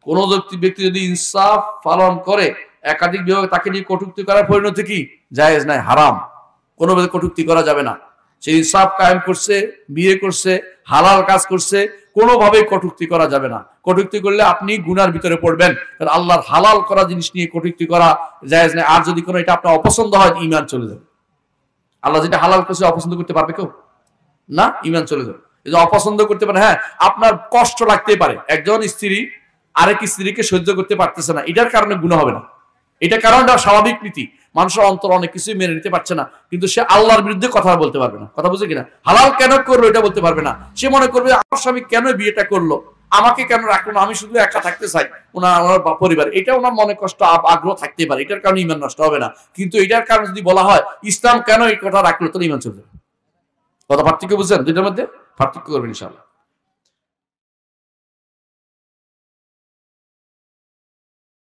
কোন ব্যক্তি যদি ইনসাফ পালন করে একাধিক বিবাহ, তাকে নিয়ে কটূক্তি করার পরিণতি কি? জায়েজ নাই, হারাম। কোনোভাবে কটূক্তি করা যাবে না। সে ইনসাফ কায়েম করছে, বিয়ে করছে, হালাল কাজ করছে, কোনোভাবেই কটূক্তি করা যাবে না। কটূক্তি করলে আপনি গুনার ভিতরে পড়বেন, কারণ আল্লাহর হালাল করা জিনিস নিয়ে কটূক্তি করা জায়েজ নাই। আর যদি কোনো এটা আপনার অপছন্দ হয়, ঈমান চলে যাবে। আল্লাহ যেটা হালাল করছে অপছন্দ করতে পারবে কেউ? না, ঈমান চলে যাবে। অপছন্দ করতে পারে, হ্যাঁ, আপনার কষ্ট লাগতেই পারে। একজন স্ত্রী আরেক স্ত্রীকে সহ্য করতে পারতেছে না, এটার কারণে গুনাহ হবে না। এটা কারণটা স্বাভাবিক নীতি, মানুষের অন্তর অনেক কিছুই মেনে নিতে পারছে না, কিন্তু সে আল্লাহর বিরুদ্ধে কথা বলতে পারবে না। কথা বুঝে কিনা? হালাল কেন করলো এটা বলতে পারবে না। সে মনে করবে আমার স্বামী কেন বিয়েটা করলো, আমাকে কেন রাখলো না, আমি শুধু একা থাকতে চাই, ওনার পরিবার। এটা ওনার মনে কষ্ট আগ্রহ থাকতে পারে, এটার কারণে ঈমান নষ্ট হবে না। কিন্তু এটার কারণে যদি বলা হয় ইসলাম কেন এই কথা রাখলো, তাহলে ঈমান চলে যাবে। কথা পার্থক্য বুঝছেন? দুইটার মধ্যে পার্থক্য করবেন ইনশাআল্লাহ।